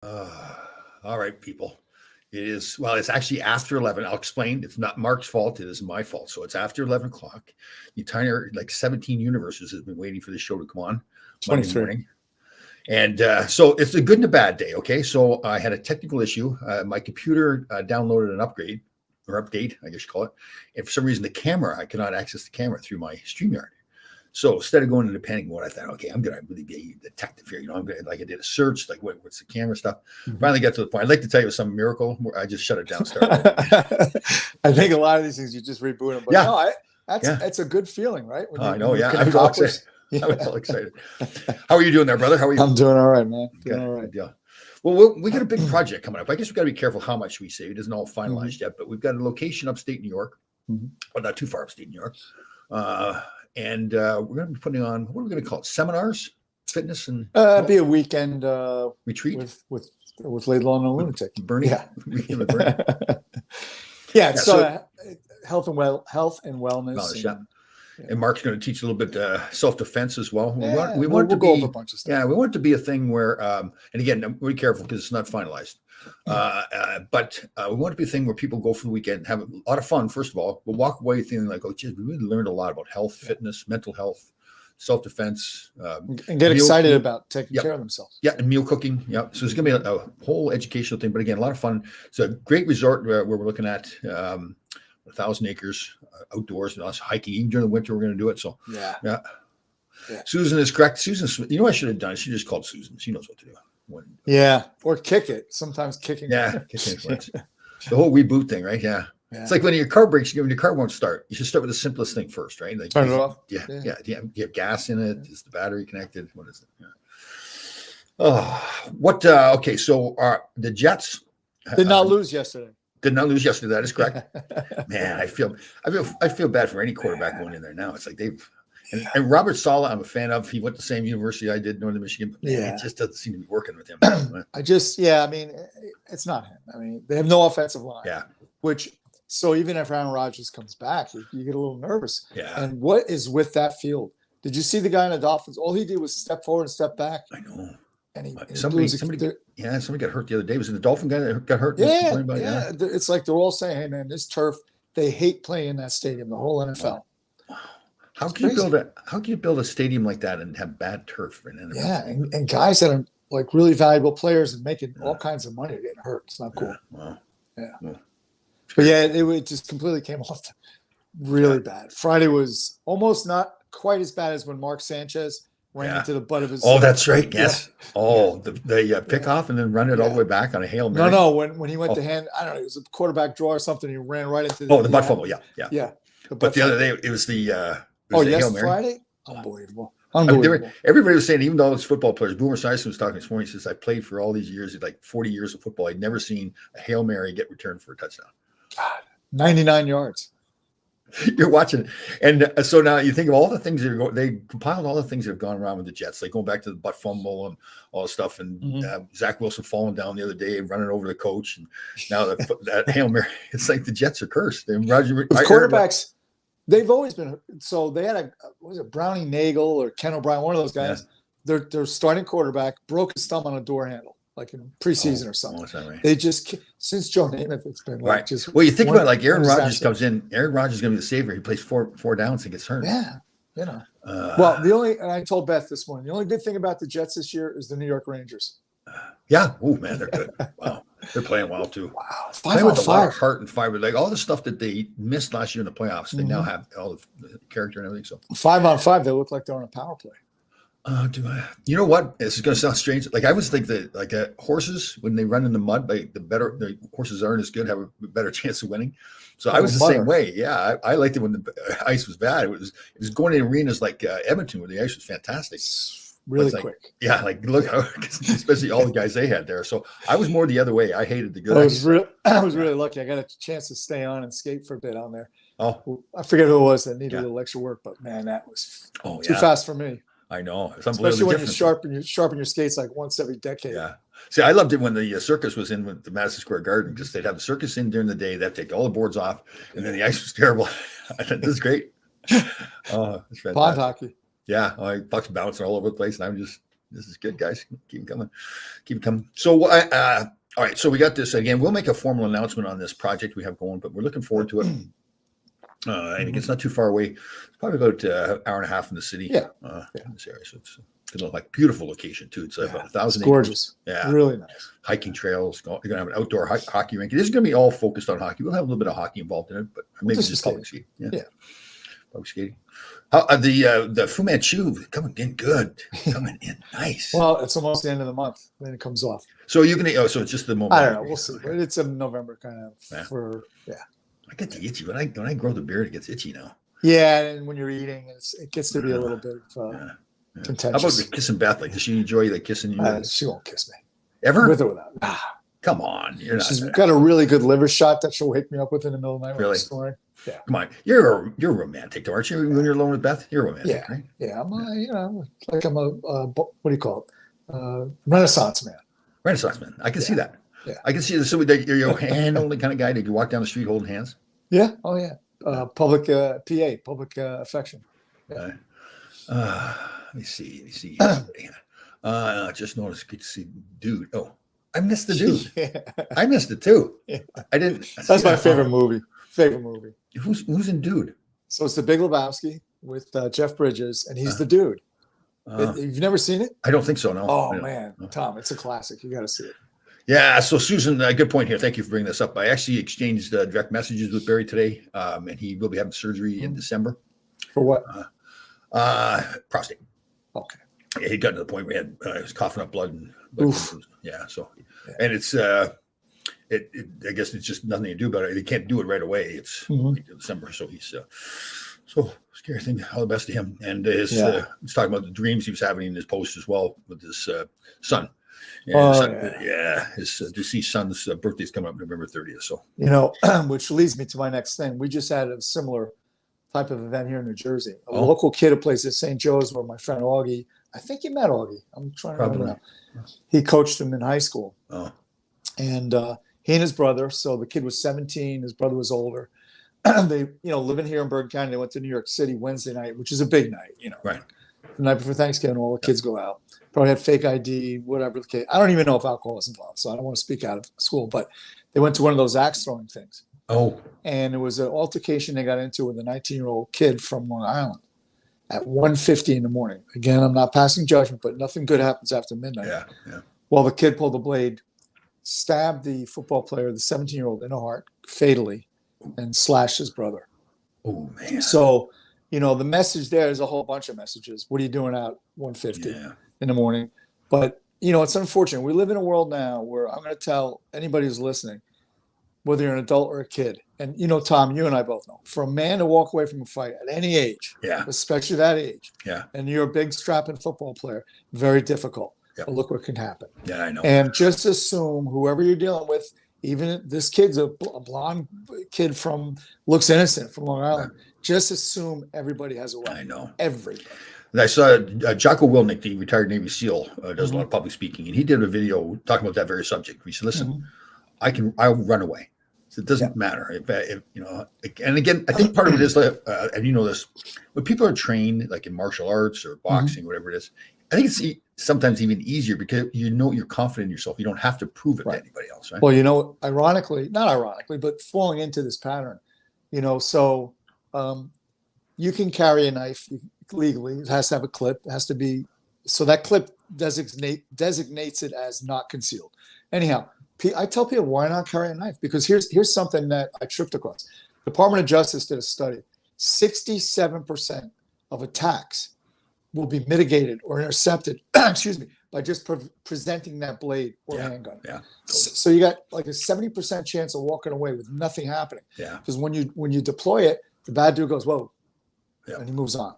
Uh, all right, people. It is, well, it's actually after 11. I'll explain. It's not Mark's fault. It is my fault. So it's after 11 o'clock. The entire, like 17 universes has been waiting for the show to come on Monday 23. morning. And so it's a good and a bad day. Okay. So I had a technical issue. My computer downloaded an upgrade or update, I guess you call it. And for some reason, the camera, I cannot access the camera through my StreamYard. So instead of going into panic mode, I thought, okay, I'm going to really be a detective here. I'm going to, like, I did a search, like, what's the camera stuff? Mm-hmm. Finally got to the point. I'd like to tell you some miracle where I just shut it down. I think a lot of these things you just reboot them. But yeah. No, it's a good feeling, right? When I know, yeah. I was all excited. Yeah. I was all excited. How are you doing there, brother? How are you? I'm doing all right, man. Doing all right. Yeah. Well, we got a big project coming up. I guess we've got to be careful how much we say. It isn't all finalized yet, but we've got a location upstate New York. Well, not too far upstate New York. And we're going to be putting on, what are we going to call it? Seminars, fitness, and be a weekend retreat with Laidlaw and a lunatic. Bernie, yeah, Bernie. yeah. So health and wellness. Yeah. And Mark's going to teach a little bit self-defense as well. We want it to be over a bunch of stuff. Yeah, we want it to be a thing where, and again, I'm very careful because it's not finalized. But we want it to be a thing where people go for the weekend, have a lot of fun. First of all, we'll walk away feeling like, oh, geez, we really learned a lot about health, fitness, mental health, self-defense, and get excited about taking care of themselves. Yeah, and meal cooking. Yeah, so it's going to be a whole educational thing. But again, a lot of fun. It's a great resort where we're looking at 1,000 acres outdoors and us hiking. Even during the winter, we're going to do it. So yeah. Susan is correct. Susan, you know what I should have done? She just called Susan. She knows what to do. Or kick it. Sometimes kicking. Yeah, kicking it works. The whole reboot thing, right? Yeah. It's like when your car breaks, when your car won't start, you should start with the simplest thing first, right? Like, turn it off. Yeah. You have gas in it. Is the battery connected? What is it? Yeah. Oh, what? Okay, so the Jets did not lose yesterday. Did not lose yesterday. That is correct. Man, I feel bad for any quarterback going in there now. It's like they've. And Robert Saleh, I'm a fan of. He went to the same university I did, Northern Michigan. But man, it just doesn't seem to be working with him. I mean, it's not him. I mean, they have no offensive line. Yeah. So even if Aaron Rodgers comes back, you get a little nervous. Yeah. And what is with that field? Did you see the guy in the Dolphins? All he did was step forward and step back. I know. And somebody got hurt the other day. Was it the Dolphin guy that got hurt? Yeah. It's like they're all saying, hey, man, this turf, they hate playing in that stadium, the whole NFL. Wow. How can you build a stadium like that and have bad turf? And guys that are like really valuable players and making all kinds of money are getting hurt. It's not cool. Wow. Yeah. But it just completely came off really bad. Friday was almost not quite as bad as when Mark Sanchez ran into the butt of his. Oh, that's right. Yes. Yeah. Oh, the pick off and then run it all the way back on a Hail Mary. No. When he went to hand, I don't know, it was a quarterback draw or something. He ran right into the butt fumble. Yeah. But the other day it was the. Friday. Unbelievable. Everybody was saying, even though it's football players, Boomer Esiason was talking this morning. He says, I played for all these years, like 40 years of football. I'd never seen a Hail Mary get returned for a touchdown. God, 99 yards. You're watching. And so now you think of all the things they compiled all the things that have gone around with the Jets, like going back to the butt fumble and all the stuff. And Zach Wilson falling down the other day and running over the coach. And now that Hail Mary, it's like the Jets are cursed. And quarterbacks, they've always been. So they had Brownie Nagel or Ken O'Brien, one of those guys. Yeah. Their starting quarterback broke his thumb on a door handle, like in preseason or something. Right? They just, since Joe Namath, it's been like just. Well, you think about it, like Aaron Rodgers comes in. Aaron Rodgers is going to be the savior. He plays four downs and gets hurt. Yeah, well, I told Beth this morning, the only good thing about the Jets this year is the New York Rangers. Yeah. Oh man, they're good. Wow, they're playing well too. Wow, playing with a lot of heart and fiber. Like all the stuff that they missed last year in the playoffs, they now have all the character and everything. So 5-on-5, they look like they're on a power play. You know what? This is going to sound strange. Like I always think that horses, when they run in the mud, like the horses aren't as good, have a better chance of winning. So I was the same way. Yeah, I liked it when the ice was bad. It was going in arenas like Edmonton where the ice was fantastic. Really quick. Yeah, like look how, especially all the guys they had there. So I was more the other way. I hated the good ice. I was really lucky. I got a chance to stay on and skate for a bit on there. Oh, I forget who it was that needed a little extra work, but man, that was too fast for me. I know. Especially when you sharpen your skates like once every decade. Yeah. See, I loved it when the circus was in with the Madison Square Garden because they'd have the circus in during the day. They'd take all the boards off, and then the ice was terrible. I thought, this is great. Oh, it's fantastic. Pond hockey. Yeah. Pucks bouncing all over the place, and I'm just This is good, guys. Keep it coming. Keep it coming. So, all right. So we got this again. We'll make a formal announcement on this project we have going, but we're looking forward to it. And it's not too far away. It's probably about an hour and a half from the city. Yeah. In this area. So it's like beautiful location too. It's about 1,000 It's gorgeous. Yeah. Really nice. Hiking trails. You're gonna have an outdoor hockey rink. It is gonna be all focused on hockey. We'll have a little bit of hockey involved in it, but maybe just public skating. Yeah. Public skating. How the Fu Manchu coming in good. Coming in nice. Well, it's almost the end of the month. Then it comes off. So you're gonna so it's just the moment. I don't know. We'll see. But it's a November kind of I get the itchy when I grow the beard, it gets itchy now. Yeah, and when you're eating, it gets to be a little bit contentious. How about kissing Beth? Like, does she enjoy like kissing you? She won't kiss me. Ever? With or without. Come on, you're not. She's got a really good liver shot that she'll wake me up with in the middle of the night. Really? Snoring. Yeah. Come on, you're romantic, aren't you? When you're alone with Beth, you're romantic, right? Yeah. I'm I'm a what do you call it? Renaissance man. Renaissance man. I can see that. Yeah. I can see this. So that you're a hand holding kind of guy that you walk down the street holding hands. Yeah. Oh yeah. Public PA, public affection. Yeah. Let me see. Just noticed. Good to see, dude. Oh, I missed the dude. Yeah. I missed it too. Yeah. I didn't. That's my favorite movie. Who's in Dude? So it's The Big Lebowski with Jeff Bridges, and he's the dude. You've never seen it? I don't think so. No. Oh no. man, Tom, it's a classic. You got to see it. Yeah. So Susan, good point here. Thank you for bringing this up. I actually exchanged direct messages with Barry today, and he will be having surgery in December. For what? Prostate. Okay. Yeah, he got to the point where he was coughing up blood and yeah. So, and it's I guess it's just nothing to do about it. They can't do it right away. It's December, so he's so scary thing. All the best to him. And he's talking about the dreams he was having in his post as well with his son. His deceased son's birthday's coming up November 30th. So which leads me to my next thing. We just had a similar type of event here in New Jersey. A local kid who plays at St. Joe's, where my friend Augie. I think you met Augie. I'm trying to remember now. He coached him in high school. Oh. And he and his brother. So the kid was 17. His brother was older. They, living here in Bergen County, they went to New York City Wednesday night, which is a big night. Right. The night before Thanksgiving, all the kids go out. Probably had fake ID, whatever the case. I don't even know if alcohol was involved, so I don't want to speak out of school. But they went to one of those axe throwing things. Oh. And it was an altercation they got into with a 19-year-old kid from Long Island at 1:50 in the morning. Again, I'm not passing judgment, but nothing good happens after midnight. Yeah. Well, the kid pulled the blade, stabbed the football player, the 17-year-old, in the heart fatally, and slashed his brother. Oh, man. So, the message there is a whole bunch of messages. What are you doing out 1:50 in the morning? But, it's unfortunate. We live in a world now where I'm going to tell anybody who's listening, whether you're an adult or a kid, and, Tom, you and I both know, for a man to walk away from a fight at any age, especially that age, and you're a big strapping football player, very difficult. But look what can happen. Yeah, I know. And just assume whoever you're dealing with, even this kid's a blonde kid looks innocent from Long Island. Just assume everybody has a weapon. I know. Everybody. And I saw Jocko Willink, the retired Navy SEAL, does a lot of public speaking, and he did a video talking about that very subject. He said, "Listen, I'll run away. So it doesn't matter if And again, I think part of it is, and this, when people are trained like in martial arts or boxing, whatever it is, I think it's sometimes even easier because you're confident in yourself. You don't have to prove it to anybody else, right? Well, not ironically, but falling into this pattern, so you can carry a knife legally. It has to have a clip. It has to be, so that clip designates it as not concealed. Anyhow, I tell people, why not carry a knife? Because here's something that I tripped across. Department of Justice did a study. 67% of attacks will be mitigated or intercepted, by just presenting that blade or handgun. Yeah. Totally. So you got like a 70% chance of walking away with nothing happening. Yeah. Because when you deploy it, the bad dude goes, whoa, and he moves on.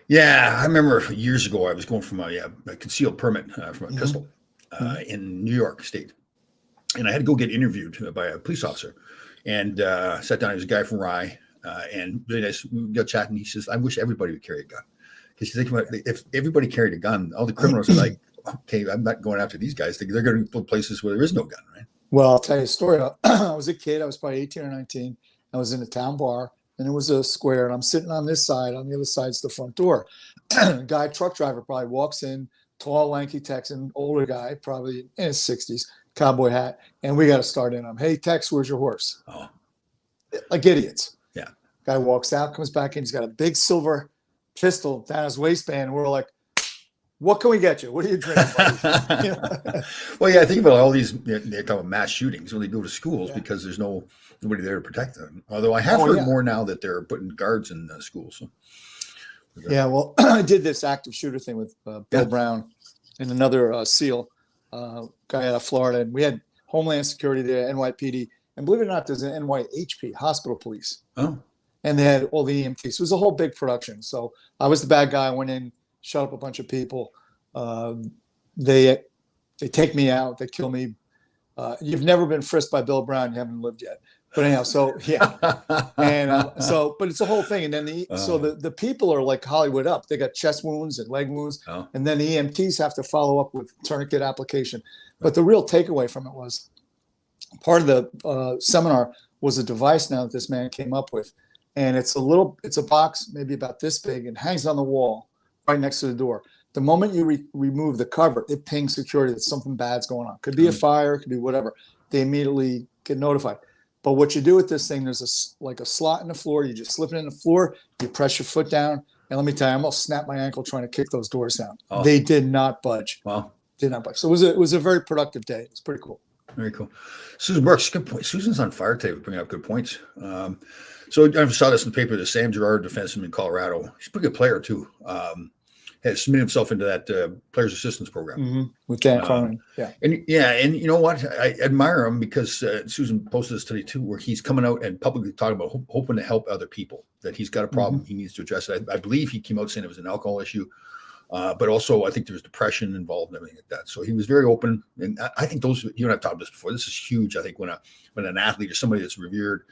Yeah, I remember years ago I was going from a concealed permit from a pistol in New York State, and I had to go get interviewed by a police officer, and sat down. He was a guy from Rye, and really nice. We got chatting. He says, "I wish everybody would carry a gun." Because you think about it, if everybody carried a gun, all the criminals are like, "Okay, I'm not going after these guys. They're going to go places where there is no gun, right?" Well, I'll tell you a story. I was a kid. I was probably 18 or 19. I was in a town bar. And it was a square, and I'm sitting on this side. On the other side's the front door. A guy, truck driver, probably walks in, tall, lanky Texan, older guy, probably in his 60s, cowboy hat, and we got to start in on him. Hey, Tex, where's your horse? Oh, Like idiots. yeah. Guy walks out, comes back in. He's got a big silver pistol down his waistband. And we're like, what can we get you? What are you drinking, buddy? You know? Well, yeah, I think about all these, they're talking about mass shootings when they go to schools Yeah. because there's nobody there to protect them. Although I have heard more now that they're putting guards in schools. So. Yeah, well, I did this active shooter thing with Bill Brown and another SEAL guy out of Florida. And we had Homeland Security there, NYPD. And believe it or not, there's an NYHP, Hospital Police. Oh. And they had all the EMTs. So it was a whole big production. So I was the bad guy. I went in, shut up a bunch of people. They take me out. They kill me. You've never been frisked by Bill Brown. You haven't lived yet. But anyhow, so yeah, and but it's a whole thing. And then the people are like Hollywood up. They got chest wounds and leg wounds, and then the EMTs have to follow up with tourniquet application. But the real takeaway from it was part of the seminar was a device now that this man came up with, and it's a box maybe about this big and hangs on the wall right next to the door. The moment you remove the cover, it pings security that something bad's going on. Could be a fire, could be whatever. They immediately get notified. But what you do with this thing, there's a slot in the floor. You just slip it in the floor. You press your foot down, and let me tell you, I almost snapped my ankle trying to kick those doors down. Oh. They did not budge. Wow. Did not budge. So it was a very productive day. It was pretty cool. Very cool. Susan Brooks, good point. Susan's on fire today, bringing up good points. So I saw this in the paper. The Sam Girard defenseman in Colorado. He's a pretty good player too. Has submitted himself into that players assistance program with Dan Cronin. And you know what? I admire him because Susan posted this today too, where he's coming out and publicly talking about hoping to help other people. That he's got a problem, he needs to address it. I believe he came out saying it was an alcohol issue, but also I think there was depression involved and everything like that. So he was very open, and I think you and I've talked about this before. This is huge. I think when an athlete or somebody that's revered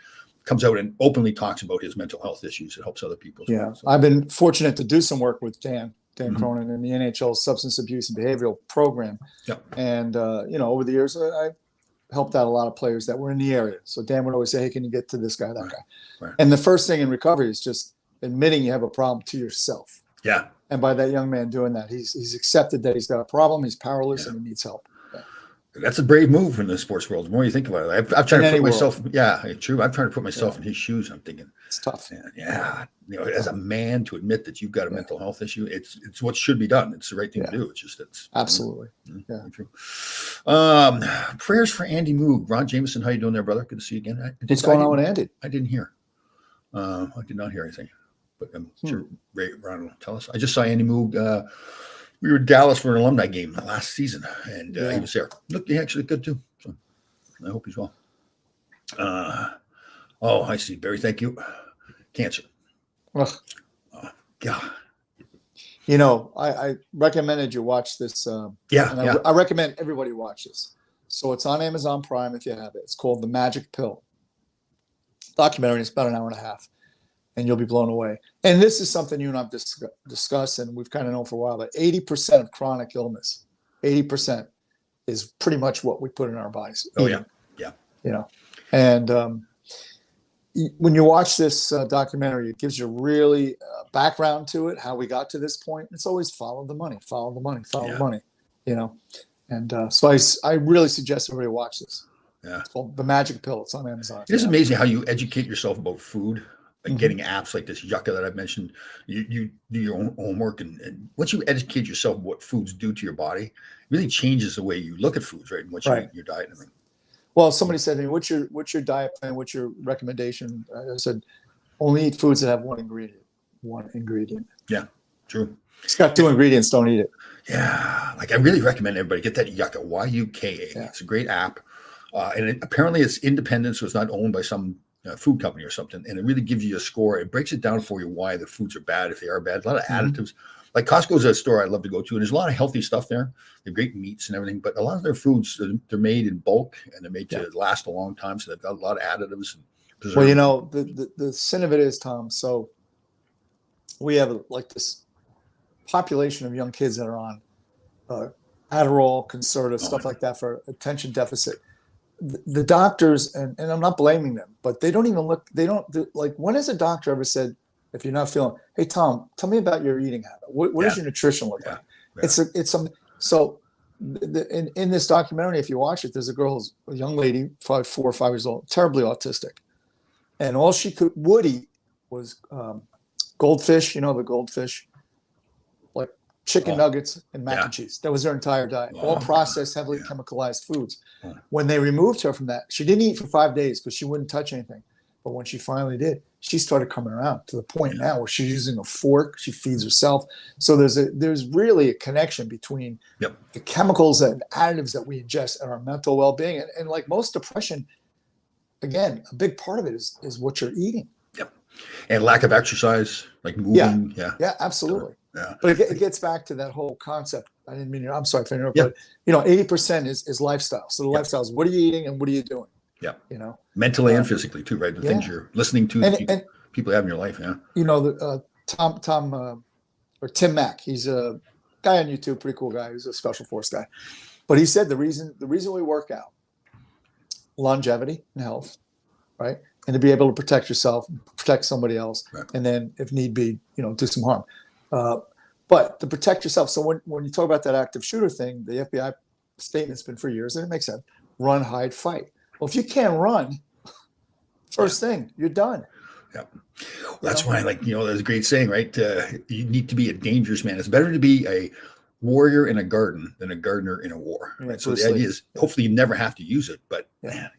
comes out and openly talks about his mental health issues, it helps other people. Yeah, so. I've been fortunate to do some work with Dan Cronin in the NHL substance abuse and behavioral program. Yep. And, over the years, I helped out a lot of players that were in the area. So Dan would always say, hey, can you get to this guy, that guy? Right. And the first thing in recovery is just admitting you have a problem to yourself. Yeah. And by that young man doing that, he's accepted that he's got a problem, he's powerless, and he needs help. That's a brave move in the sports world. The more you think about it, I've tried to put myself. Yeah, true. I'm trying to put myself in his shoes. I'm thinking it's tough. Yeah, as a man to admit that you've got a mental health issue, it's what should be done. It's the right thing to do. It's just absolutely. True. Prayers for Andy Moog. Ron Jameson, how you doing there, brother? Good to see you again. What's going on with Andy? I didn't hear. I did not hear anything, but I'm sure Ron will tell us. I just saw Andy Moog. We were in Dallas for an alumni game last season, and he was there. Looked actually good too. So I hope he's well. I see, Barry. Thank you. Cancer. God. I recommended you watch this. I recommend everybody watch this. So it's on Amazon Prime if you have it. It's called The Magic Pill. Documentary. It's about an hour and a half. And you'll be blown away. And this is something you and I've discussed, and we've kind of known for a while, that 80% of chronic illness, 80% is pretty much what we put in our bodies. Oh, yeah. And when you watch this documentary, it gives you really background to it, how we got to this point. It's always follow the money, the money, And so I really suggest everybody watch this. Yeah. It's called The Magic Pill. It's on Amazon. It is amazing how you educate yourself about food. And getting apps like this Yucca that I've mentioned, you do your own homework, and once you educate yourself what foods do to your body, it really changes the way you look at foods, right? And what you eat in your diet and everything. Well, somebody said to me, "What's your diet plan? What's your recommendation?" I said, "Only eat foods that have one ingredient." One ingredient. Yeah, true. It's got two ingredients. Don't eat it. Yeah, like I really recommend everybody get that Yucca, Yuka. Yeah. It's a great app, and apparently it's independent, so it's not owned by some food company or something, and it really gives you a score. It breaks it down for you why the foods are bad, if they are bad. A lot of additives. Like Costco's a store I love to go to, and there's a lot of healthy stuff there. They're great meats and everything, but a lot of their foods, they're made in bulk and they're made to last a long time, so they've got a lot of additives. And well, the sin of it is, Tom, so we have like this population of young kids that are on Adderall, Concerta, stuff like that for attention deficit. The doctors, and I'm not blaming them, but they don't even look, when has a doctor ever said, if you're not feeling, hey, Tom, tell me about your eating habit. What does your nutrition look like? So in this documentary, if you watch it, there's a young lady, 4 or 5 years old, terribly autistic, and all she would eat was goldfish. You know, the goldfish, like chicken nuggets and mac and cheese. That was her entire diet. All processed, heavily chemicalized foods. When they removed her from that, she didn't eat for 5 days because she wouldn't touch anything. But when she finally did, she started coming around to the point now where she's using a fork. She feeds herself. So there's really a connection between the chemicals and additives that we ingest and our mental well-being. And like most depression, again, a big part of it is what you're eating. Yep. And lack of exercise, like moving. Yeah, absolutely. Yeah. But it gets back to that whole concept. I didn't mean I'm sorry for interrupting, but 80% is lifestyle. So the lifestyle is what are you eating and what are you doing? Yeah. You know, mentally and physically too, right? The things you're listening to, the people you have in your life. Yeah. You know, Tim Mack, he's a guy on YouTube, pretty cool guy. He's a special force guy. But he said the reason we work out, longevity and health, right? And to be able to protect yourself, protect somebody else, and then if need be, do some harm. But to protect yourself. So when you talk about that active shooter thing, the FBI statement's been for years, and it makes sense. Run, hide, fight. Well, if you can't run, first thing, you're done. Yeah. Well, that's why, there's a great saying, right? You need to be a dangerous man. It's better to be a warrior in a garden than a gardener in a war. Right? So the idea is hopefully you never have to use it, but man.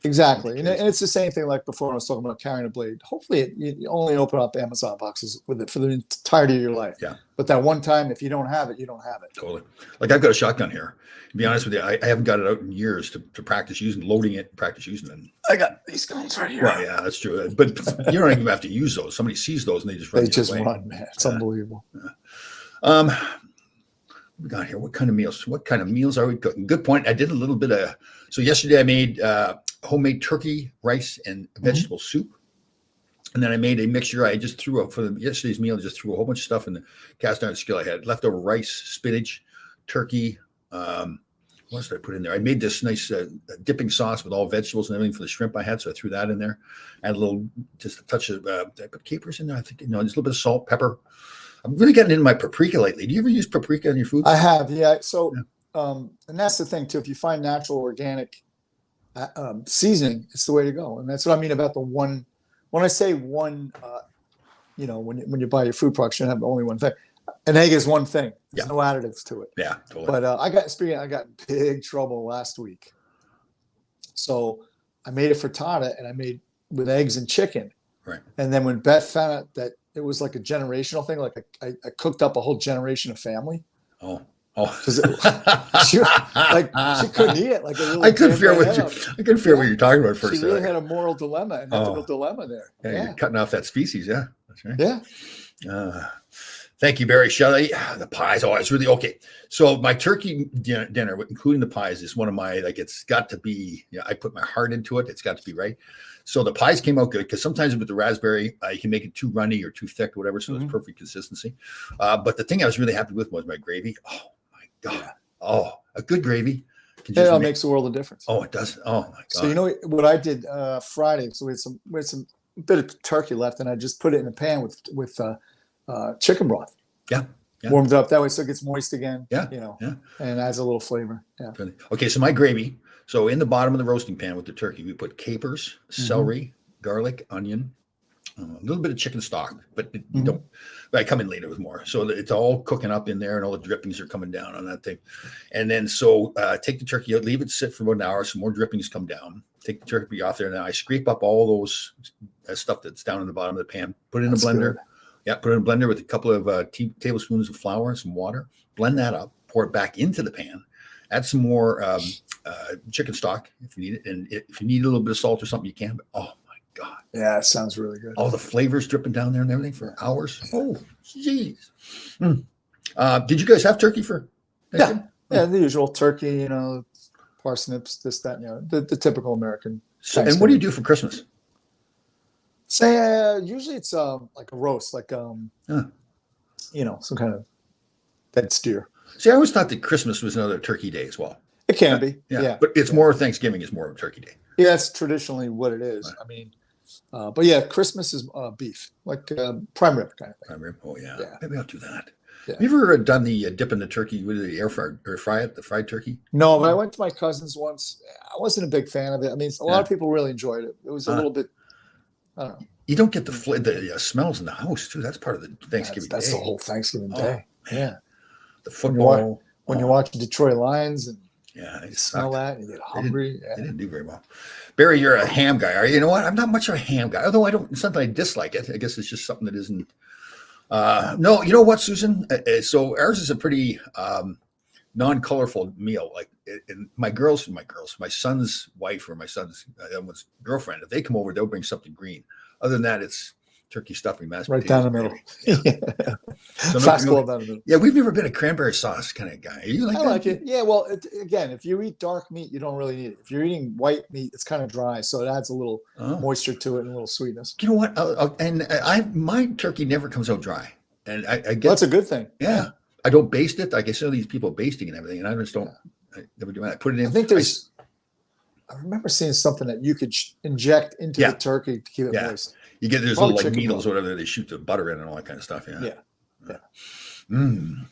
Exactly. And it's the same thing like before when I was talking about carrying a blade. Hopefully you only open up Amazon boxes with it for the entirety of your life. Yeah. But that one time, if you don't have it, you don't have it. Totally. Like I've got a shotgun here. To be honest with you, I haven't got it out in years to practice loading it and practice using it. I got these guns right here. Well, yeah, that's true. But you don't even have to use those. Somebody sees those and they just run. They just run, man. It's unbelievable. Yeah. What we got here? What kind of meals? What kind of meals are we cooking? Good point. I did a little bit of. So yesterday I made homemade turkey, rice, and vegetable soup. And then I made a mixture. I just threw up for yesterday's meal. I just threw a whole bunch of stuff in the cast iron skillet. I had leftover rice, spinach, turkey. What else did I put in there? I made this nice dipping sauce with all vegetables and everything for the shrimp I had. So I threw that in there. Add just a touch of, did I put capers in there? I think, just a little bit of salt, pepper. I'm really getting into my paprika lately. Do you ever use paprika in your food? I have, yeah. So, and that's the thing too. If you find natural, organic seasoning, it's the way to go. And that's what I mean about the one. When I say one, when you buy your food products, you have only one thing. An egg is one thing. There's no additives to it. Yeah, totally. But I got in big trouble last week. So I made a frittata and I made with eggs and chicken. Right. And then when Beth found out that it was like a generational thing, like I cooked up a whole generation of family. Oh. She couldn't eat it. I couldn't figure what you're talking about first. She really had a moral dilemma, an ethical dilemma there. Yeah, you're cutting off that species. Yeah, that's right. Yeah. Thank you, Barry Shelley. The pies. Oh, it's really okay. So my turkey dinner, including the pies, is one of my, it's got to be, I put my heart into it. It's got to be right. So the pies came out good because sometimes with the raspberry, you can make it too runny or too thick or whatever. So it's perfect consistency. But the thing I was really happy with was my gravy. Oh my God. Yeah. Oh, a good gravy. It makes a world of difference. Oh, it does. Oh my God. So you know what I did Friday? So we had some bit of turkey left and I just put it in a pan with chicken broth. Yeah. Warmed it up that way so it gets moist again. Yeah. And adds a little flavor. Yeah. Okay. So my gravy. So in the bottom of the roasting pan with the turkey, we put capers, celery, garlic, onion, a little bit of chicken stock, but you don't. I come in later with more. So it's all cooking up in there and all the drippings are coming down on that thing. And then take the turkey out, leave it sit for about an hour. Some more drippings come down. Take the turkey off there. Now I scrape up all those stuff that's down in the bottom of the pan. Put it in a blender. Good. Yeah, put it in a blender with a couple of tablespoons of flour and some water. Blend that up. Pour it back into the pan. Add some more chicken stock if you need it. And if you need a little bit of salt or something, you can. But oh my God. Yeah, it sounds really good. All the flavors dripping down there and everything for hours. Oh, jeez. Did you guys have turkey for? Yeah, the usual turkey, parsnips, this, that, the typical American. So, and what do you do for Christmas? Say usually it's like a roast, like some kind of dead steer. See, I always thought that Christmas was another turkey day as well. It can be, yeah. But it's more Thanksgiving is more of a turkey day. Yeah, that's traditionally what it is. Right. I mean, but yeah, Christmas is beef, like prime rib kind of thing. Prime rib, oh yeah. Maybe I'll do that. Have you ever done the dip in the turkey with the air fryer or fry it, the fried turkey? No, but I went to my cousin's once. I wasn't a big fan of it. I mean, a lot Yeah. of people really enjoyed it. It was a little bit, I don't know. You don't get the smells in the house too. That's part of the Thanksgiving That's day. the whole Thanksgiving Oh, day. Yeah. The football. When you watch the Detroit Lions and Yeah, they you smell sucked. that and you get hungry. They didn't do very well. Barry, you're a ham guy. Are you? You know what? I'm not much of a ham guy, although I don't. It's not that I dislike it. I guess it's just something that isn't. No, you know what, Susan? So ours is a pretty non-colorful meal. Like, and my son's wife or my son's girlfriend, if they come over, they'll bring something green. Other than that, it's turkey stuffing, mashed Right potatoes, down the middle. Yeah. So Fastball down the middle. Yeah, we've never been a cranberry sauce kind of guy. Are you like I that? like it. Yeah, well, again, if you eat dark meat, you don't really need it. If you're eating white meat, it's kind of dry, so it adds a little Oh. moisture to it and a little sweetness. You know what? My turkey never comes out dry, and I get That's a good thing. yeah. I don't baste it. Like I saw these people basting and everything, and I just don't. I never do that. I put it in. I think I remember seeing something that you could inject into Yeah. the turkey to keep it Yeah. moist. You get those Probably little like chicken needles, broth. or whatever they shoot the butter in and all that kind of stuff. Yeah. Yeah. Mm.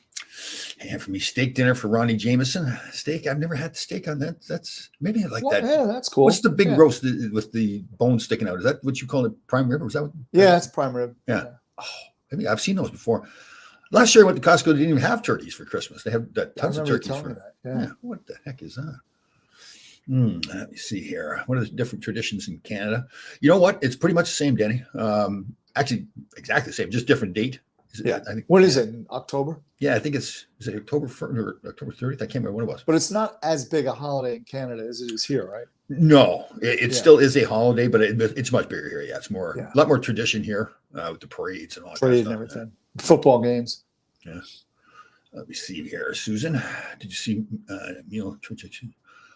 And for me, steak dinner for Ronnie Jameson. Steak. I've never had steak on that. That's maybe I like Well, that. yeah, that's cool. What's the big Yeah. roast with the bone sticking out? Is that what you call it? Prime rib? Or is that what? Yeah, that's prime rib. Yeah. Oh, maybe I've seen those before. Last year I went to Costco. They didn't even have turkeys for Christmas. They have I tons of remember you turkeys telling for. me that. Yeah. Yeah. What the heck is that? Let me see here. What are the different traditions in Canada? You know what? It's pretty much the same, Danny. Actually, exactly the same, just different date. Yeah. I think. What is it? In October? Yeah, I think is it October 1st or October 30th? I can't remember what it was. But it's not as big a holiday in Canada as it is here, right? No, it Yeah. still is a holiday, but it's much bigger here. Yeah, it's more Yeah. a lot more tradition here with the parades and all that. Trade kind and of stuff. everything. Football games. Yeah. Let me see here, Susan. Did you see meal tradition?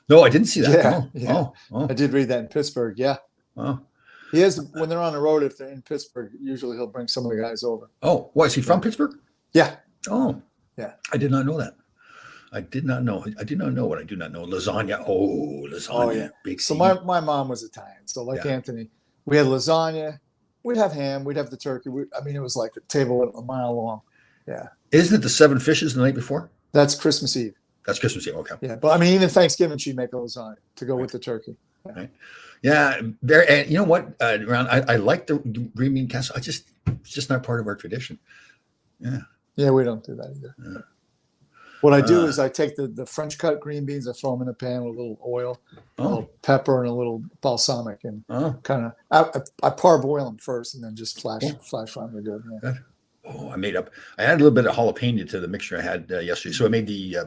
No, I didn't see that. Yeah, Oh, yeah. oh, I did read that in Pittsburgh. Yeah. oh, He has, when they're on the road, if they're in Pittsburgh, usually he'll bring some of the guys over. oh. Why is he from Pittsburgh? Yeah. Oh, Yeah. I did not know that. I did not know. I did not know what I do not know. Lasagna. Oh, lasagna. Oh, yeah. Big So C. my mom was Italian. So like Yeah. Anthony, we had lasagna, we'd have ham, we'd have the turkey. It was like a table a mile long. Yeah. Isn't it the 7 fishes the night before? That's Christmas Eve. That's Christmas Eve. Okay. Yeah. But I mean, even Thanksgiving, she'd make a lasagna to go with the turkey. Yeah. There. And you know what? Ron, I like the green bean casserole. It's just not part of our tradition. Yeah. Yeah, we don't do that either. Yeah. What I do is I take the French cut green beans, I throw them in a pan with a little oil, a Oh. little pepper, and a little balsamic, and Oh. kind of I parboil them first, and then just flash Yeah. fry them. They're good. Yeah. Oh, I had a little bit of jalapeno to the mixture I had yesterday. So I made the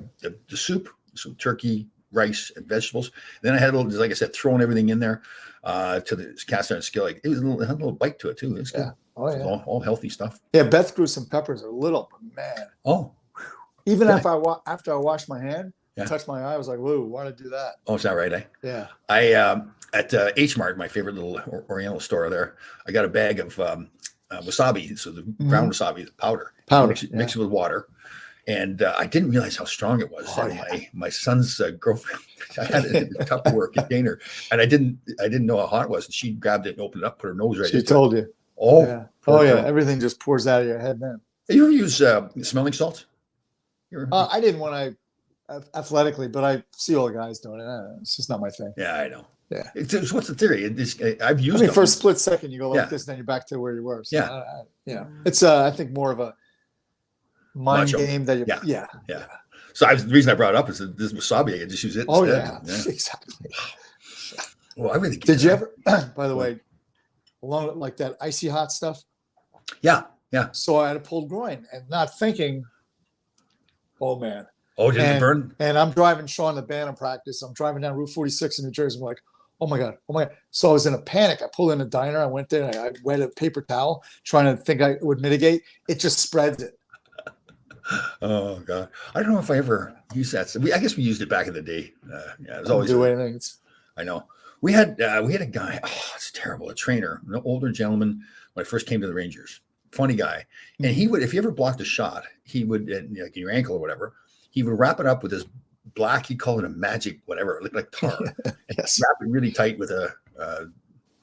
soup, some turkey, rice, and vegetables. Then I had a little, like I said, throwing everything in there to the cast iron skillet. It had a little bite to it too. It's good. Yeah. Oh It's yeah. all healthy stuff. Yeah. Beth grew some peppers, a little, but man, Oh, even Really? after I washed my hand, Yeah. touched my eye, I was like, "Whoa, why did I do that?" is that right? Yeah. I at H Mart, my favorite little Oriental store there, I got a bag of wasabi. So the ground wasabi, the powder. Powder, Mix it with water. And I didn't realize how strong it was. Oh, And yeah. my son's girlfriend, I had it in a Tupperware container, and I didn't know how hot it was. And she grabbed it and opened it up, put her nose right She into it. told you. Oh, Yeah. poor Oh yeah. girl. Everything just pours out of your head then. You ever use smelling salts? I didn't when I athletically, but I see all the guys doing it. It's just not my thing. Yeah, I know. Yeah. What's the theory? I've I used mean, them. for a split second, you go like Yeah. this, and then you're back to where you were. So, Yeah. it's I think more of a mind Macho. game that you. Yeah. Yeah. So the reason I brought it up is that this wasabi. I just use it. Oh instead. yeah. Exactly. Well, I really Did you ever? By the way, along with like that icy hot stuff. Yeah. So I had a pulled groin, and not thinking, oh man. Oh, did it And- burn? And I'm driving Sean to Bantam practice. I'm driving down Route 46 in New Jersey. I'm like, oh my God. So I was in a panic. I pulled in a diner. I went there and I wet a paper towel trying to think I would mitigate. It just spreads it. Oh God, I don't know if I ever used that. I guess we used it back in the day. Yeah, it was Don't always. do anything. It's, I know. We had a guy. Oh, it's terrible. A trainer, an older gentleman. When I first came to the Rangers, funny guy, and he would, if you ever blocked a shot, he would, like your ankle or whatever, he would wrap it up with this black. He called it a magic whatever. It looked like tar. yes. Wrap it really tight with a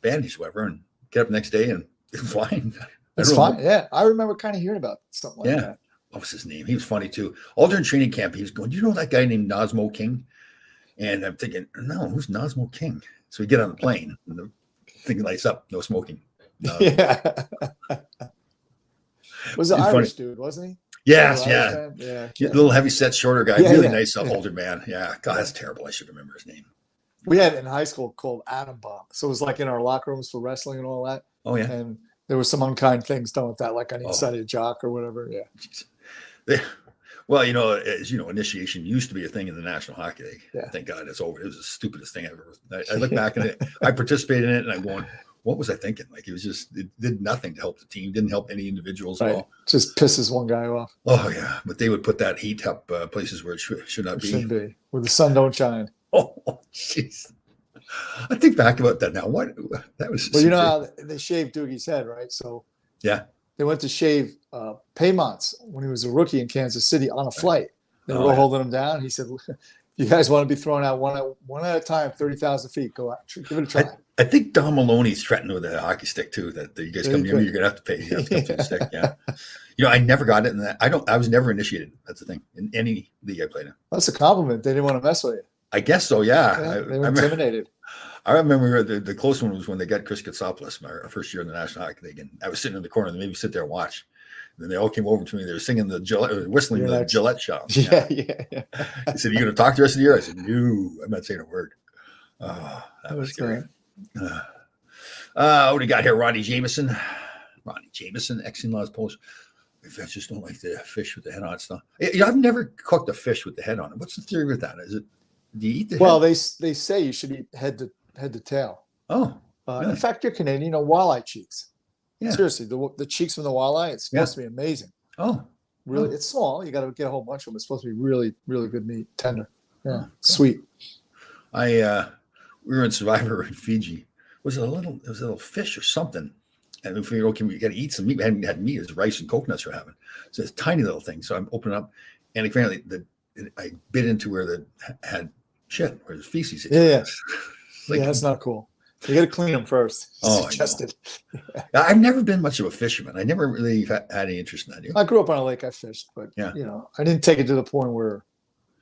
bandage, whatever, and get up the next day and it's fine. I It's don't know. fine. Yeah. I remember kind of hearing about something like Yeah. that. what was his name? He was funny too. All during training camp, he was going, "Do you know that guy named Nosmo King?" And I'm thinking, "No, who's Nosmo King?" So we get on the plane, and the thing lights up, no smoking. Yeah. Was an He's Irish funny. dude, wasn't he? Yes, Little yeah. Irish man? Yeah, Yeah. little heavy set, shorter guy, Yeah, really yeah, nice yeah. older man. Yeah, God, that's terrible. I should remember his name. We had in high school called Atom Bomb. So it was like in our locker rooms for wrestling and all that. Oh yeah. And there was some unkind things done with that, like on the Oh. inside of your jock or whatever. Yeah. Jeez. Well, as you know, initiation used to be a thing in the National Hockey League. Yeah. Thank God it's over. It was the stupidest thing I've ever. I look back at it. I participated in it, and I'm going, "What was I thinking?" Like it did nothing to help the team. Didn't help any individuals at Right. all. Just pisses one guy off. Oh yeah, but they would put that heat up places where it should not It be. shouldn't be. Where the sun don't shine. Oh jeez. I think back about that now. What that was. Well, you know how they shaved Doogie's head, right? So Yeah. they went to shave Paymont's when he was a rookie in Kansas City on a flight. They were Oh, all yeah. holding him down. He said, "If you guys want to be thrown out one at a time, 30,000 feet, go out, give it a try." I think Don Maloney's threatened with a hockey stick too. That you guys Yeah, come he near me, could. you're gonna have to pay. You have to come to the stick. Yeah. I never got it in that. I was never initiated. That's the thing in any league I played in. That's a compliment. They didn't want to mess with you. I guess so. Yeah. Yeah, I they were remember, intimidated. I remember the close one was when they got Chris Katsopoulos, my first year in the National Hockey League, and I was sitting in the corner and they made me sit there and watch. And then they all came over to me. They were singing the Gillette, whistling You're the next. Gillette song. Yeah, yeah. He said, "You going to talk the rest of the year?" I said, "No, I'm not saying a word." Oh, that was scary. What do we got here? Ronnie Jameson. Ronnie Jameson, ex-in-laws Polish. I just don't like the fish with the head on stuff. I've never cooked a fish with the head on it. What's the theory with that? Is it, do you eat the Well, head? they say you should eat head to tail. Oh, really? In fact, you're Canadian. You know, walleye cheeks. yeah. Seriously, the cheeks from the walleye, it's supposed to be amazing. Oh, Really, Oh. it's small. You got to get a whole bunch of them. It's supposed to be really, really good meat, tender. Yeah, Oh, sweet. we were in Survivor in Fiji. It was a little fish or something. And we figured, okay, we got to eat some meat. We hadn't had meat. It was rice and coconuts we're having. So it's a tiny little thing. So I'm opening up, and apparently I bit into where the had shit, where there's feces. Yeah, yeah. It's like, Yeah, that's not cool. You got to clean them first. Oh, I know. Suggested. I've never been much of a fisherman. I never really had any interest in that. You? I grew up on a lake. I fished, but Yeah. I didn't take it to the point where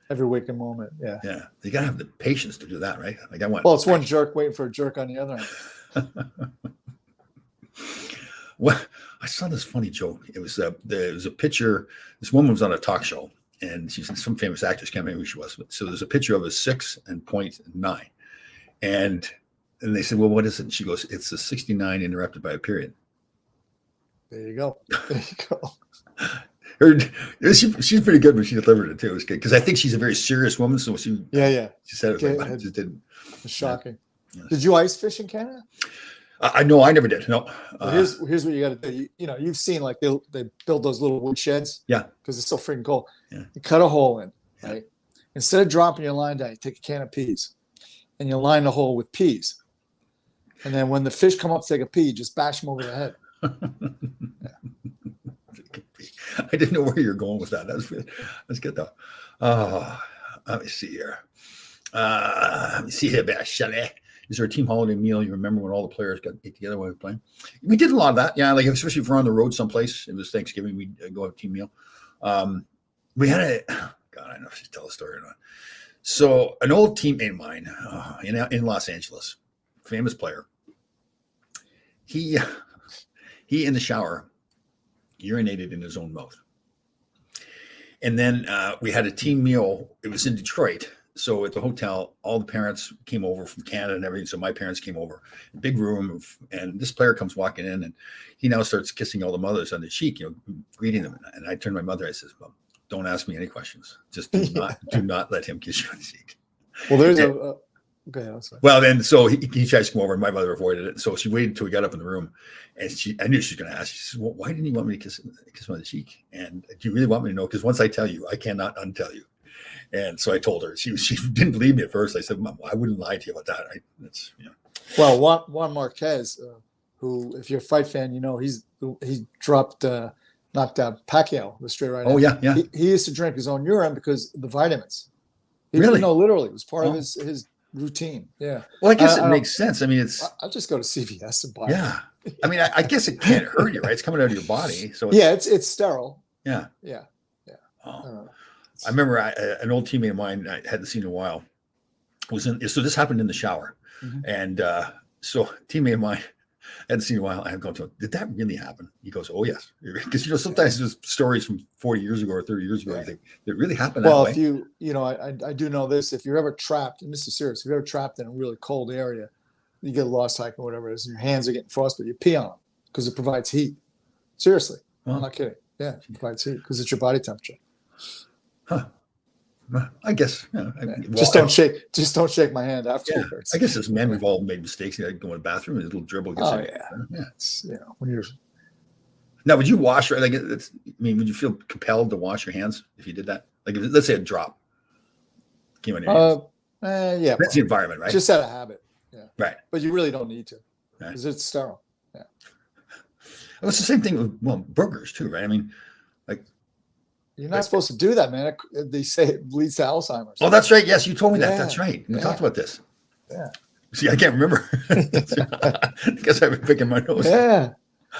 every waking moment. Yeah. Yeah, you gotta have the patience to do that, right? Like I want. Well, it's one jerk waiting for a jerk on the other end. Well, I saw this funny joke. It was there was a picture. This woman was on a talk show, and she's some famous actress. Can't remember who she was. But so there's a picture of a 6 and 0.9, and they said, "Well, what is it?" And she goes, "It's a 69 interrupted by a period." There you go. There you go. She's pretty good when she delivered it too. It was good because I think she's a very serious woman. So she Yeah. said it like, Okay. I just didn't. It's shocking. Yeah. Did you ice fish in Canada? I know I never did. No. Well, here's what you got to do. You've seen like they build those little wood sheds. Yeah. Because it's so freaking cold. Yeah. You cut a hole in, Yeah. right? Instead of dropping your line down, you take a can of peas, and you line the hole with peas. And then when the fish come up to take a pee, just bash them over the head. I didn't know where you're going with that. That's good though. Oh, let me see here. Let me see here, Chalet. Is there a team holiday meal you remember when all the players got together when we were playing? We did a lot of that. Yeah, like especially if we're on the road someplace. It was Thanksgiving. We'd go have a team meal. We had God, I don't know if I should tell the story or not. So an old teammate of mine in Los Angeles, famous player. He in the shower urinated in his own mouth. And then we had a team meal. It was in Detroit. So at the hotel, all the parents came over from Canada and everything. So my parents came over, big room. And this player comes walking in and he now starts kissing all the mothers on the cheek, greeting them. And I turned to my mother. I says, "Mom, don't ask me any questions. Just do not let him kiss you on the cheek." Well, there's go ahead. I'm sorry. Well, then, so he tries to come over, and my mother avoided it. So she waited until we got up in the room, and I knew she was going to ask. She says, "Well, why didn't you want me to kiss him on the cheek? And do you really want me to know? Because once I tell you, I cannot untell you." And so I told her. She didn't believe me at first. I said, "Mom, I wouldn't lie to you about that." Well, Juan Marquez, who, if you're a fight fan, he knocked out Pacquiao, the straight right. Oh hand. yeah. He used to drink his own urine because of the vitamins. Really? No, literally, it was part of Oh. his routine. Yeah. Well, I guess I it makes sense. I mean, it's I'll just go to CVS and buy it. yeah. I mean, I guess it can't hurt you, right? It's coming out of your body, so Yeah, it's sterile. yeah. Yeah. Oh. I remember an old teammate of mine, I hadn't seen in a while, so this happened in the shower. Mhm. And so teammate of mine, I hadn't seen in a while. I'm going to him, did that really happen? He goes, oh, yes. Because, sometimes there's stories from 40 years ago or 30 years ago. You think, did it really happen that Well, way? if I do know this, if you're ever trapped, and this is serious, if you're ever trapped in a really cold area, you get lost hiking or whatever it is, and your hands are getting frostbite, you pee on them because it provides heat. Seriously. Well, I'm not kidding. Yeah, it provides heat because it's your body temperature. huh. I guess. Yeah. Just don't shake my hand afterwards. I guess as men, we've all made mistakes. You go in the bathroom and a little dribble gets in. Yeah. It's, when you're Now, would you wash? Would you feel compelled to wash your hands if you did that? Like, let's say a drop came on your hands. Yeah, That's the environment, right? Just out of habit. Yeah, right. But you really don't need to Right. because it's sterile. Yeah. Well, it's the same thing with burgers too, right? I mean, like you're not supposed to do that, man. They say it leads to Alzheimer's. Oh, that's right. Yes, you told me that. Yeah. That's right. We talked about this. Yeah. See, I can't remember because I've been picking my nose. Yeah.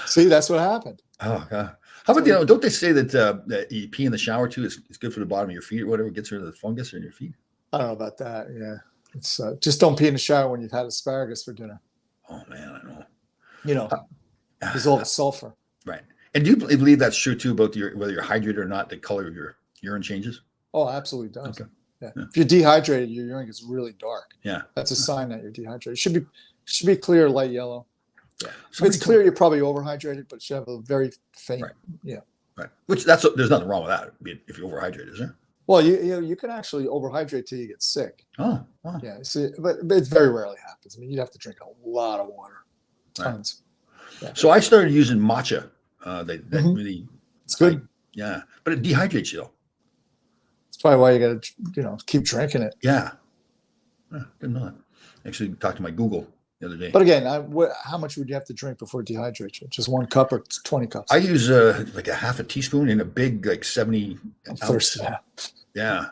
See, that's what happened. Oh God. How about don't they say that you pee in the shower too is good for the bottom of your feet or whatever, gets rid of the fungus in your feet? I don't know about that. Yeah. It's just don't pee in the shower when you've had asparagus for dinner. Oh man, I know. There's all the sulfur. Right. And do you believe that's true too about whether you're hydrated or not, the color of your urine changes? Oh, absolutely does. Okay. Yeah. If you're dehydrated, your urine gets really dark. Yeah. That's a sign that you're dehydrated. It should be clear, light yellow. Yeah. If it's Somebody clear, you're probably overhydrated, but it should have a very faint. Right. Yeah. Right. There's nothing wrong with that if you're overhydrated, is there? Well, you can actually overhydrate till you get sick. Oh, wow. Yeah. See, but it very rarely happens. I mean, you'd have to drink a lot of water, tons. Right. Yeah. So I started using matcha. That really, it's good. Yeah, but it dehydrates you though. That's probably why you got to, keep drinking it. Yeah. Didn't know that. Actually, talked to my Google the other day. But again, how much would you have to drink before it dehydrates you? Just 1 cup or 20 cups? I use like a half a teaspoon in a big 70 I'm ounce. thirsty. Yeah,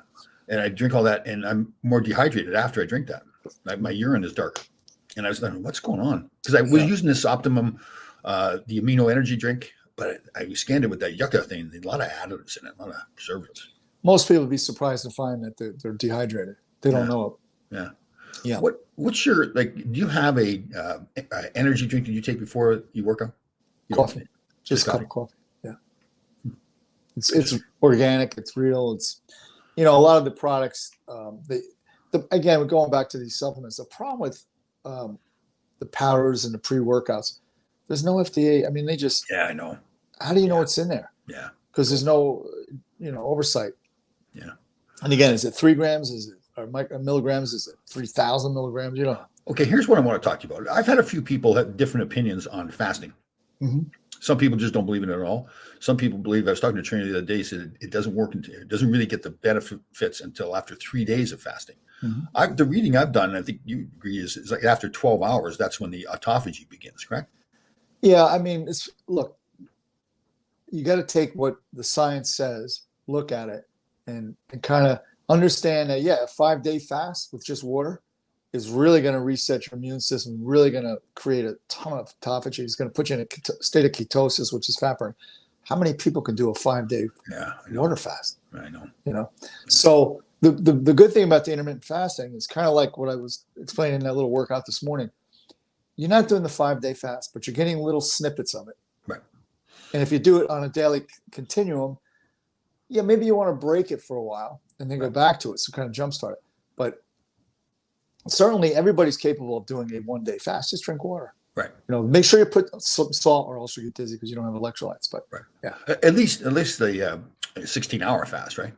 and I drink all that, and I'm more dehydrated after I drink that. My urine is dark, and I was thinking, what's going on? Because I was using this Optimum, the amino energy drink, but I scanned it with that yucca thing. A lot of additives in it, a lot of preservatives. Most people would be surprised to find that they're dehydrated. They don't know it. Yeah. Yeah. What's your do you have a energy drink that you take before you work out? Coffee. Just a cup of coffee. Yeah. It's organic. It's real. It's a lot of the products. Again, we're going back to these supplements. The problem with the powders and the pre-workouts, there's no FDA. I mean, they just. Yeah, I know. How do you know what's in there? Yeah. Because there's no, oversight. Yeah. And again, is it 3 grams? Is it milligrams? Is it 3,000 milligrams? You don't know. Okay, here's what I want to talk to you about. I've had a few people have different opinions on fasting. Mm-hmm. Some people just don't believe in it at all. Some people believe. I was talking to a trainer the other day. He said it doesn't work. It doesn't really get the benefits until after 3 days of fasting. Mm-hmm. The reading I've done, and I think you agree, is like after 12 hours. That's when the autophagy begins. Correct? Yeah, I mean, look. You got to take what the science says, look at it, and kind of understand that, a 5-day fast with just water is really going to reset your immune system, really going to create a ton of autophagy. It's going to put you in a state of ketosis, which is fat burn. How many people can do a 5-day water fast? I know. So the good thing about the intermittent fasting is kind of like what I was explaining in that little workout this morning. You're not doing the 5-day fast, but you're getting little snippets of it. Right. And if you do it on a daily continuum, maybe you want to break it for a while and then go back to it. So kind of jumpstart it. But certainly everybody's capable of doing a 1-day fast. Just drink water. Right. Make sure you put some salt or else you get dizzy because you don't have electrolytes. But yeah. At least the 16-hour fast, right?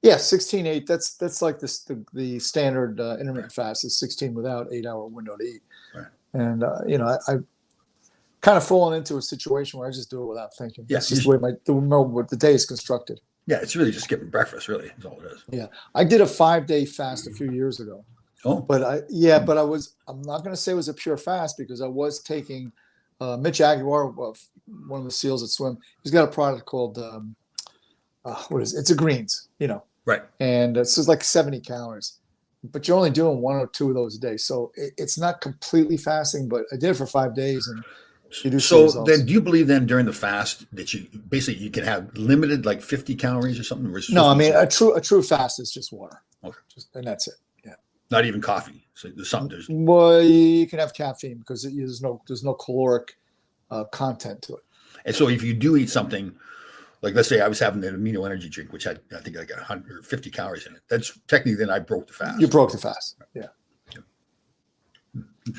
Yeah, 16-8. That's like the standard intermittent fast is 16 without 8-hour window to eat. Right. And I kind of fallen into a situation where I just do it without thinking. Yeah, it's just the way the day is constructed. Yeah, it's really just skipping breakfast, really, is all it is. Yeah. I did a 5-day fast a few years ago. Oh. But I'm not going to say it was a pure fast because I was taking Mitch Aguilar, one of the SEALs at swim. He's got a product called, what is it? It's a greens, Right. And it's like 70 calories. But you're only doing 1 or 2 of those a day. So it's not completely fasting, but I did it for 5 days. And You do see So results. then, do you believe then during the fast that you basically you can have limited like 50 calories or something? Versus No, I 50? mean a true fast is just water, Okay. and that's it. Yeah. Not even coffee. So there's something. There's Well, you can have caffeine because there's no caloric content to it. and so if you do eat something, like let's say I was having an amino energy drink, which had I think like 150 calories in it. That's technically then I broke the fast. You broke the fast. Yeah.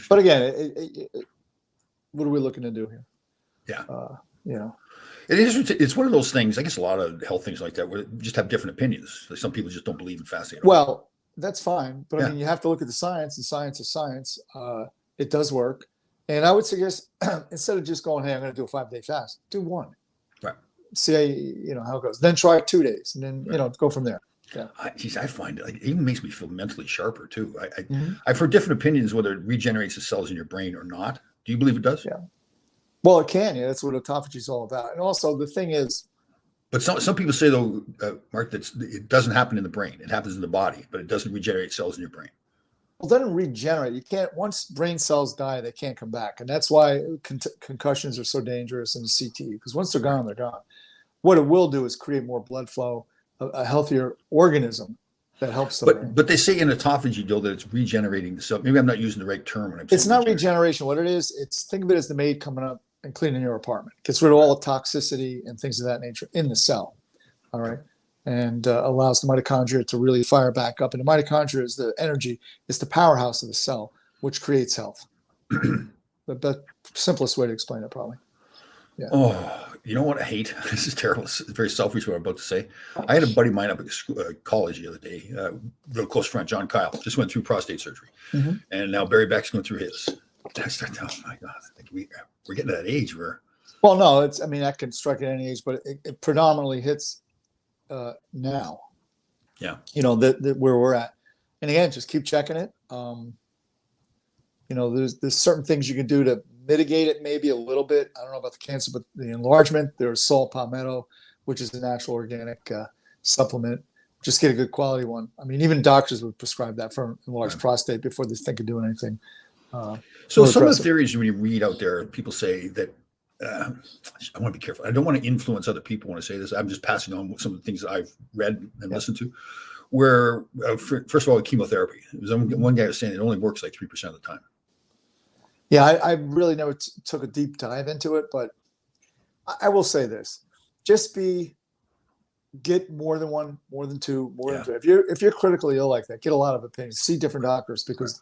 But again, what are we looking to do here? Yeah. You know, It is. It's one of those things. I guess a lot of health things like that where just have different opinions. Like some people just don't believe in fasting. At all. well, that's fine, but Yeah. I mean, you have to look at the science, and science is science. It does work, and I would suggest instead of just going, "Hey, I'm going to do a 5-day fast," do one. Right. See how it goes. Then try 2 days, and then go from there. I find it like it even makes me feel mentally sharper too. Mhm. I've heard different opinions whether it regenerates the cells in your brain or not. Do you believe it does? Yeah. Well, it can. Yeah, that's what autophagy is all about. And also, the thing is, But some people say though, Mark, that it doesn't happen in the brain. It happens in the body, but it doesn't regenerate cells in your brain. well, it doesn't regenerate. You can't. Once brain cells die, they can't come back, and that's why concussions are so dangerous in the CTE. Because once they're gone, they're gone. What it will do is create more blood flow, a healthier organism that helps the brain. But they say in autophagy, Joe, that it's regenerating the cell. Maybe I'm not using the right term when I'm saying It's not regenerate. regeneration. What it is, think of it as the maid coming up and cleaning your apartment. Gets rid of all the toxicity and things of that nature in the cell. All right. And allows the mitochondria to really fire back up. And the mitochondria is the energy, it's the powerhouse of the cell, which creates health. the simplest way to explain it, probably. Yeah. Oh, you know what I hate? This is terrible. It's very selfish what I'm about to say. I had a buddy of mine up at school, college the other day, real close friend, John Kyle, just went through prostate surgery. Mhm. And now Barry Beck's going through his. I started, oh my God, like we're getting to that age where. Well, no, that can strike at any age, but it predominantly hits now. Yeah. Where we're at. And again, just keep checking it. There's certain things you can do to mitigate it maybe a little bit. I don't know about the cancer, but the enlargement, there's saw palmetto, which is a natural organic supplement. Just get a good quality one. I mean, even doctors would prescribe that for enlarged prostate before they think of doing anything. So some of the theories when you read out there, people say that I want to be careful. I don't want to influence other people when I say this. I'm just passing on some of the things that I've read and listened to. Where first of all, chemotherapy. One guy was saying it only works like 3% of the time. Yeah, I really never took a deep dive into it, but I will say this: get more than one, more than two, more than three. If you're critically ill like that, get a lot of opinions. See different doctors because,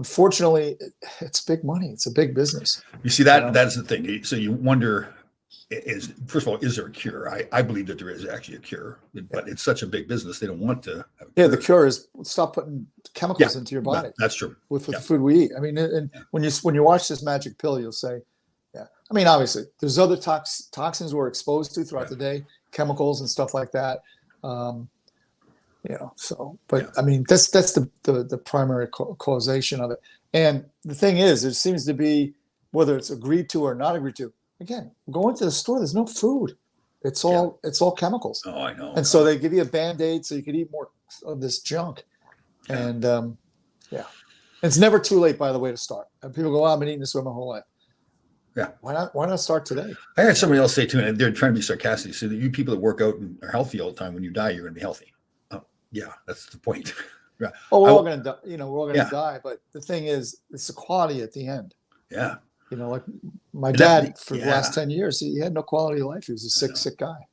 unfortunately, it's big money. It's a big business. You see that? That's the thing. So you wonder: first of all, is there a cure? I believe that there is actually a cure, but it's such a big business they don't want to. The cure is stop putting chemicals into your body. That's true. With the food we eat. I mean, and when you watch this magic pill, you'll say, I mean, obviously, there's other toxins we're exposed to throughout the day, chemicals and stuff like that. I mean, that's the primary causation of it. And the thing is, it seems to be whether it's agreed to or not agreed to. Again, go into the store. There's no food. It's all chemicals. Oh, I know. And so they give you a Band-Aid so you could eat more of this junk. And it's never too late, by the way, to start. And people go, I've been eating this way my whole life. Yeah. Why not start today? I had somebody else say too, and they're trying to be sarcastic. So that you people that work out and are healthy all the time, when you die, you're going to be healthy. Oh, yeah, that's the point. We're all going to die. We're all going to die. But the thing is, it's the quality at the end. Yeah. Like my dad for the last 10 years, he had no quality of life. He was a sick guy.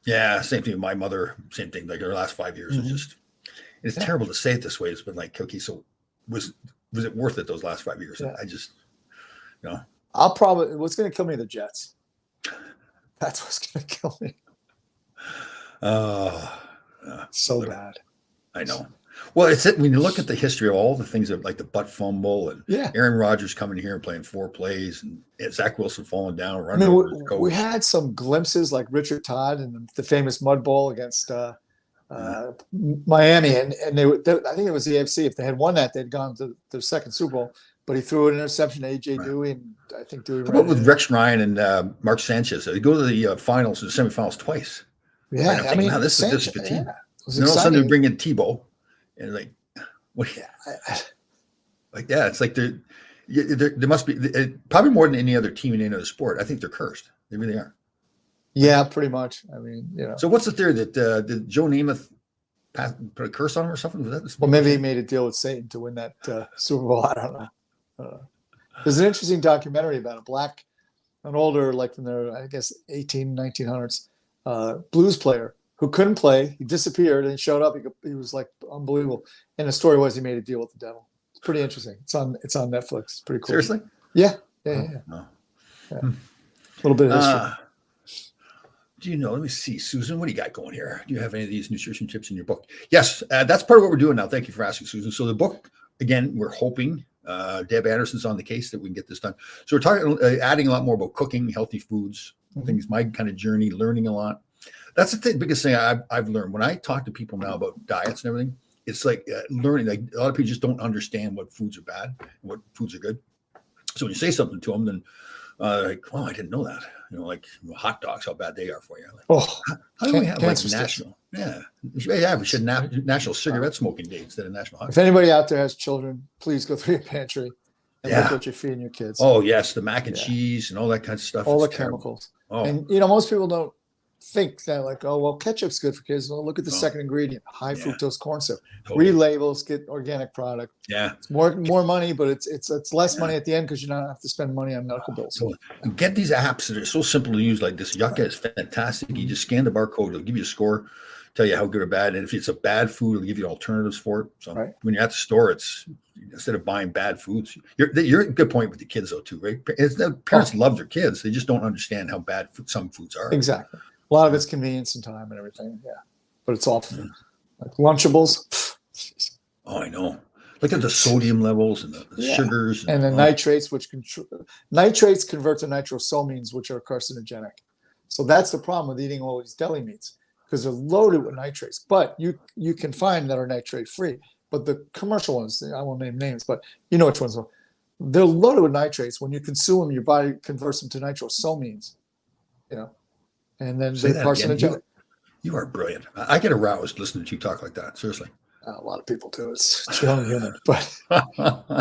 Yeah. Same thing with my mother. Same thing. Like her last 5 years was just. It's terrible to say it this way. It's been like, okay, so was it worth it those last 5 years? I just. What's going to kill me are the Jets. That's what's going to kill me. So bad. I know. Well, when you look at the history of all the things that, like the butt fumble and Aaron Rodgers coming here and playing 4 plays and Zach Wilson falling down, running over his coach. We had some glimpses like Richard Todd and the famous mud bowl against Miami, and I think it was the AFC. If they had won that, they'd gone to their second Super Bowl. But he threw an interception to AJ Dewey, and I think Dewey. How about with Rex Ryan and Mark Sanchez? They go to the finals and semifinals twice. Yeah, I mean, this is a good team. And all of a sudden they bring in Tebow, and like, what? It's like there must be probably more than any other team in any other sport. I think they're cursed. They really are. Yeah, pretty much. I mean, So what's the theory that did Joe Namath put a curse on him or something? Was that well, maybe he made a deal with Satan to win that Super Bowl. I don't know. There's an interesting documentary about an older, like from the, I guess, 1900s, blues player who couldn't play. He disappeared and he showed up. He was like unbelievable. And the story was he made a deal with the devil. It's pretty interesting. It's on Netflix. It's pretty cool. Seriously? Yeah. Oh. A little bit of history. Do you know? Let me see, Susan. What do you got going here? Do you have any of these nutrition tips in your book? Yes, that's part of what we're doing now. Thank you for asking, Susan. So the book, again, we're hoping Deb Anderson's on the case that we can get this done. So we're talking, adding a lot more about cooking, healthy foods, things. My kind of journey, learning a lot. That's the biggest thing I've learned when I talk to people now about diets and everything. It's like learning. Like a lot of people just don't understand what foods are bad and what foods are good. So when you say something to them, then like, oh, I didn't know that. Like hot dogs, how bad they are for you. Like, how do we have like national? Yeah, we should have national cigarette smoking day instead of national hot. If anybody out there has children, please go through your pantry and look what you're feeding your kids. Oh yes, the mac and cheese and all that kind of stuff. All the chemicals. Oh. And most people don't think that like, oh well, ketchup's good for kids. Well, look at the second ingredient, high fructose corn syrup. Totally. Read labels, get organic product. Yeah, it's more money, but it's less money at the end because you don't have to spend money on medical bills. So get these apps that are so simple to use, like this. Yucca is fantastic. You just scan the barcode; it'll give you a score, tell you how good or bad. And if it's a bad food, it'll give you alternatives for it. So when you're at the store, it's instead of buying bad foods, you're a good point with the kids though too, right? Parents love their kids; they just don't understand how bad some foods are. Exactly. A lot of it's convenience and time and everything. Yeah. But it's awful. Like Lunchables. Oh, I know. Look at the sodium levels and the sugars. And the nitrates, nitrates convert to nitrosamines, which are carcinogenic. So that's the problem with eating all these deli meats because they're loaded with nitrates. But you can find that are nitrate free. But the commercial ones, I won't name names, but you know which ones are. They're loaded with nitrates. When you consume them, your body converts them to nitrosamines. And then they're carcinogenic. You are brilliant. I get aroused listening to you talk like that. Seriously. A lot of people do. It's your own human, but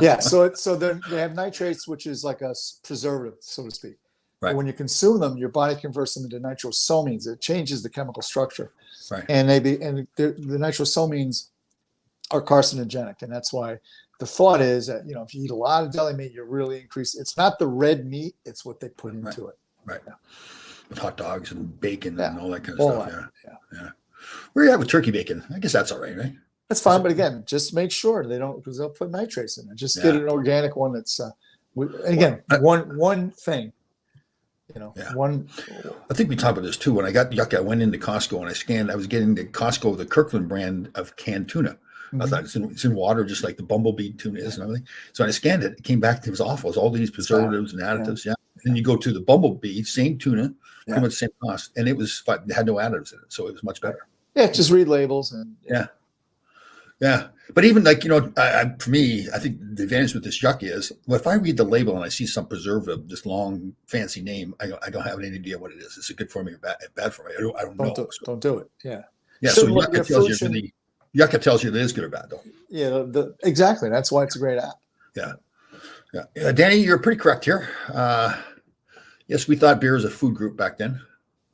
yeah. So they have nitrates, which is like a preservative, so to speak. Right. But when you consume them, your body converts them into nitrosamines. It changes the chemical structure. Right. And the nitrosamines are carcinogenic, and that's why the thought is that if you eat a lot of deli meat, you're really increasing. It's not the red meat; it's what they put into it. Right. Yeah. With hot dogs and bacon and all that kind of stuff. Yeah. Where are you at with turkey bacon? I guess that's all right, right? That's fine, but again, just make sure they don't, because they'll put nitrates in it. Just get an organic one that's. Again, one thing. One. I think we talked about this too. When I got yucca, I went into Costco and I scanned. I was getting the Kirkland brand of canned tuna. Mm-hmm. I thought it's in water, just like the bumblebee tuna is and everything. So I scanned it. It came back. It was awful. It was all these preservatives and additives. Yeah. And you go to the bumblebee, same tuna, pretty much same cost, and it had no additives in it, so it was much better. Yeah, just read labels and yeah. But even like for me, I think the advantage with this yucca is, if I read the label and I see some preservative, this long fancy name, I don't have any idea what it is. Is it good for me or bad for me? I don't know. Don't do it. Yeah. Yeah. So yucca tells you yucca tells you that it is good or bad, though. Yeah. Exactly. That's why it's a great app. Yeah. Yeah. Danny, you're pretty correct here. Yes, we thought beer was a food group back then.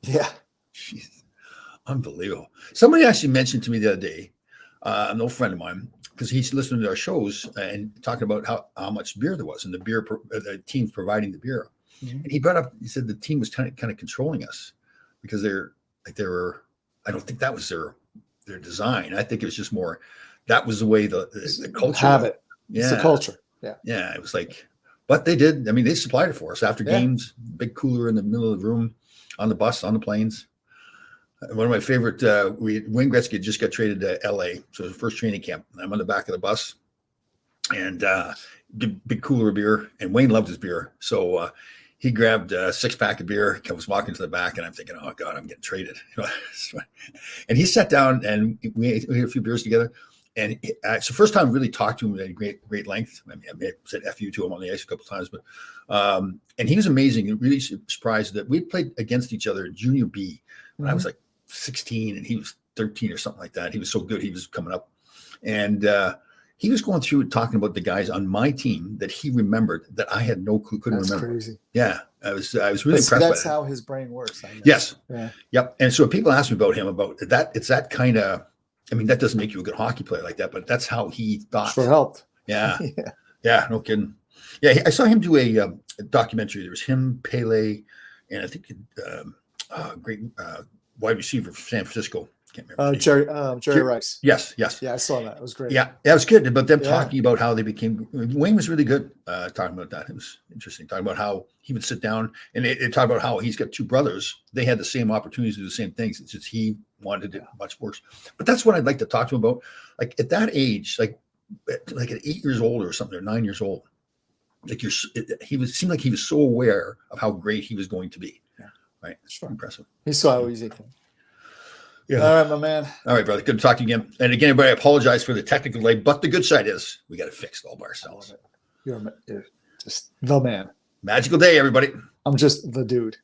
Yeah. Jeez. Unbelievable. Somebody actually mentioned to me the other day, an old friend of mine, because he's listening to our shows and talking about how much beer there was and the team's providing the beer. Mm-hmm. And he said the team was kind of controlling us because they were, I don't think that was their design. I think it was just more, that was the way the culture. Habit. Yeah. It's the culture. Yeah. Yeah. It was like, but they did. I mean, they supplied it for us after games, big cooler in the middle of the room, on the bus, on the planes. One of my favorite, Wayne Gretzky just got traded to LA. So it was the first training camp. I'm on the back of the bus and big cooler of beer. And Wayne loved his beer. So he grabbed a 6-pack of beer. I was walking to the back and I'm thinking, oh God, I'm getting traded. And he sat down and we had a few beers together. And it's the first time I really talked to him at great length. I mean, I may have said F you to him on the ice a couple of times, but and he was amazing. And really surprised that we played against each other at junior B when I was like 16 and he was 13 or something like that. He was so good. He was coming up, and he was going through talking about the guys on my team that he remembered that I had no clue, couldn't That's remember. crazy. Yeah, I was really But see, impressed by that's that. how his brain works. I guess. Yes. Yeah. Yep. And so people ask me about him about that. It's that kind of. I mean, that doesn't make you a good hockey player like that, but that's how he thought. Sure helped. Yeah. Yeah. Yeah. No kidding. Yeah, I saw him do a documentary. There was him, Pele, and I think great wide receiver for San Francisco. Can't remember. his name. Jerry Rice. Yes. Yeah, I saw that. It was great. Yeah, that was good. But them Yeah. talking about how they became. Wayne was really good talking about that. It was interesting talking about how he would sit down and they talk about how he's got two brothers. They had the same opportunities to do the same things. It's just he wanted it much worse. But that's what I'd like to talk to him about. Like at that age, like at 8 years old or something, or 9 years old. Like seemed like he was so aware of how great he was going to be. Yeah. Right. Sure. Impressive. He saw how easy it came. Yeah. All right, my man. All right, brother. Good to talk to you again. And again, everybody, I apologize for the technical delay, but the good side is we got it fixed all by ourselves. You're just the man. Magical day, everybody. I'm just the dude.